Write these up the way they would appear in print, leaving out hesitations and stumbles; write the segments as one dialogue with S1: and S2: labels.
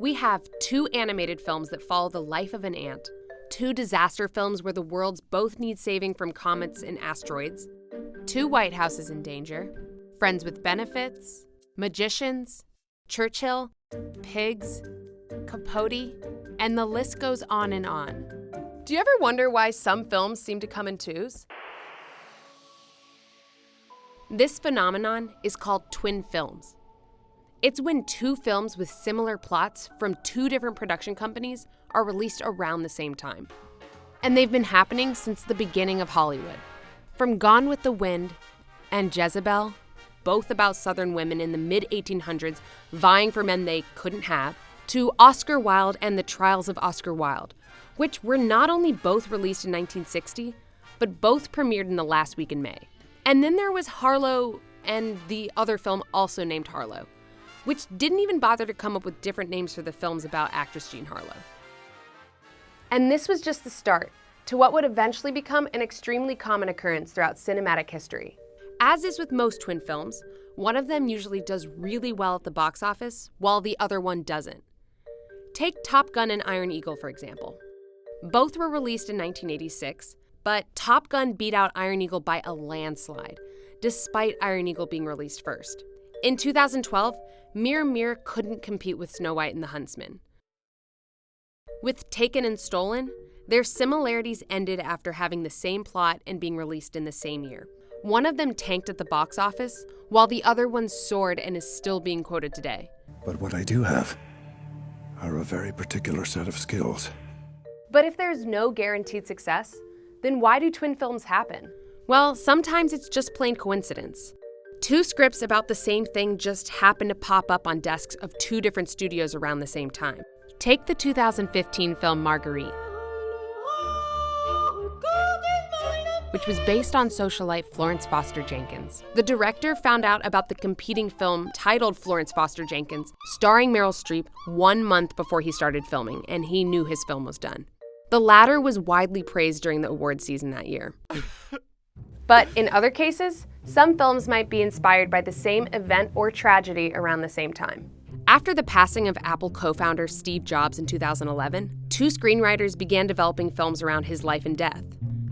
S1: We have 2 animated films that follow the life of an ant, 2 disaster films where the worlds both need saving from comets and asteroids, 2 White Houses in danger, Friends with Benefits, Magicians, Churchill, Pigs, Capote, and the list goes on and on. Do you ever wonder why some films seem to come in twos? This phenomenon is called twin films. It's when 2 films with similar plots from 2 different production companies are released around the same time. And they've been happening since the beginning of Hollywood. From Gone with the Wind and Jezebel, both about Southern women in the mid-1800s vying for men they couldn't have, to Oscar Wilde and the Trials of Oscar Wilde, which were not only both released in 1960, but both premiered in the last week in May. And then there was Harlow and the other film also named Harlow, which didn't even bother to come up with different names for the films about actress Jean Harlow. And this was just the start to what would eventually become an extremely common occurrence throughout cinematic history. As is with most twin films, one of them usually does really well at the box office, while the other one doesn't. Take Top Gun and Iron Eagle, for example. Both were released in 1986, but Top Gun beat out Iron Eagle by a landslide, despite Iron Eagle being released first. In 2012, Mirror Mirror couldn't compete with Snow White and the Huntsman. With Taken and Stolen, their similarities ended after having the same plot and being released in the same year. One of them tanked at the box office, while the other one soared and is still being quoted today.
S2: But what I do have are a very particular set of skills.
S1: But if there's no guaranteed success, then why do twin films happen? Well, sometimes it's just plain coincidence. 2 scripts about the same thing just happen to pop up on desks of 2 different studios around the same time. Take the 2015 film Marguerite, which was based on socialite Florence Foster Jenkins. The director found out about the competing film titled Florence Foster Jenkins, starring Meryl Streep, 1 month before he started filming, and he knew his film was done. The latter was widely praised during the awards season that year. But in other cases, some films might be inspired by the same event or tragedy around the same time. After the passing of Apple co-founder Steve Jobs in 2011, 2 screenwriters began developing films around his life and death.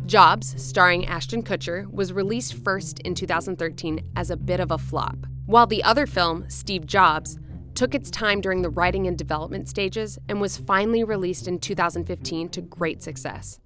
S1: Jobs, starring Ashton Kutcher, was released first in 2013 as a bit of a flop, while the other film, Steve Jobs, took its time during the writing and development stages and was finally released in 2015 to great success.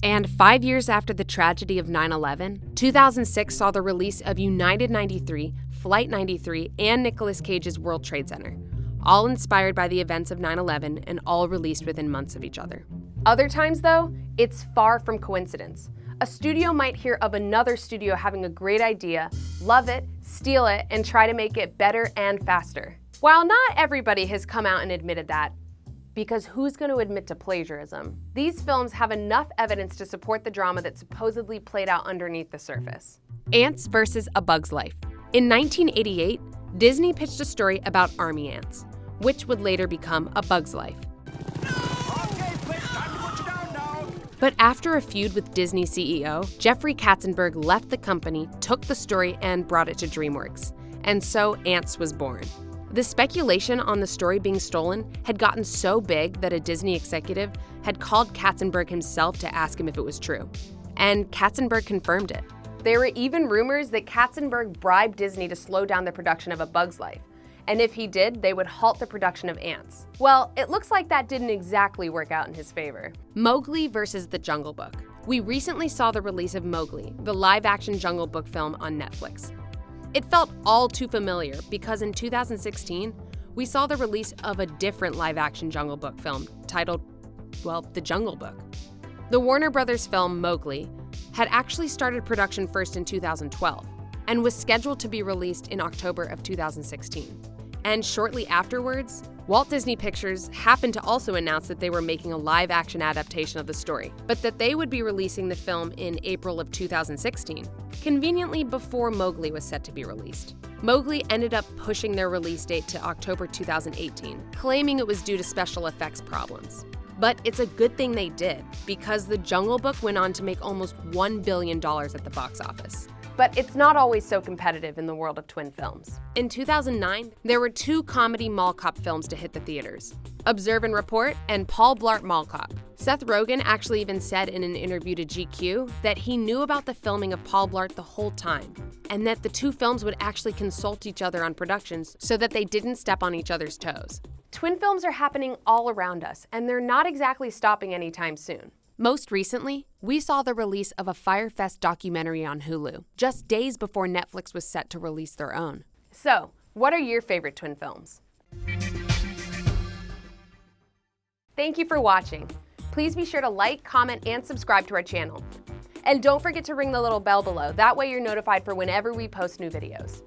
S1: And 5 years after the tragedy of 9/11, 2006 saw the release of United 93, Flight 93, and Nicolas Cage's World Trade Center, all inspired by the events of 9/11 and all released within months of each other. Other times, though, it's far from coincidence. A studio might hear of another studio having a great idea, love it, steal it, and try to make it better and faster. While not everybody has come out and admitted that, because who's going to admit to plagiarism? These films have enough evidence to support the drama that supposedly played out underneath the surface. Ants versus A Bug's Life. In 1988, Disney pitched a story about army ants, which would later become A Bug's Life. But after a feud with Disney CEO, Jeffrey Katzenberg left the company, took the story, and brought it to DreamWorks. And so Ants was born. The speculation on the story being stolen had gotten so big that a Disney executive had called Katzenberg himself to ask him if it was true. And Katzenberg confirmed it. There were even rumors that Katzenberg bribed Disney to slow down the production of A Bug's Life. And if he did, they would halt the production of Ants. Well, it looks like that didn't exactly work out in his favor. Mowgli versus The Jungle Book. We recently saw the release of Mowgli, the live-action Jungle Book film on Netflix. It felt all too familiar because in 2016, we saw the release of a different live-action Jungle Book film titled, The Jungle Book. The Warner Brothers film Mowgli had actually started production first in 2012 and was scheduled to be released in October of 2016. And shortly afterwards, Walt Disney Pictures happened to also announce that they were making a live-action adaptation of the story, but that they would be releasing the film in April of 2016, conveniently before Mowgli was set to be released. Mowgli ended up pushing their release date to October 2018, claiming it was due to special effects problems. But it's a good thing they did, because The Jungle Book went on to make almost $1 billion at the box office. But it's not always so competitive in the world of twin films. In 2009, there were 2 comedy mall cop films to hit the theaters: Observe and Report and Paul Blart Mall Cop. Seth Rogen actually even said in an interview to GQ that he knew about the filming of Paul Blart the whole time, and that the 2 films would actually consult each other on productions so that they didn't step on each other's toes. Twin films are happening all around us, and they're not exactly stopping anytime soon. Most recently, we saw the release of a Fyre Fest documentary on Hulu, just days before Netflix was set to release their own. So, what are your favorite twin films? Thank you for watching. Please be sure to like, comment, and subscribe to our channel. And don't forget to ring the little bell below, that way you're notified for whenever we post new videos.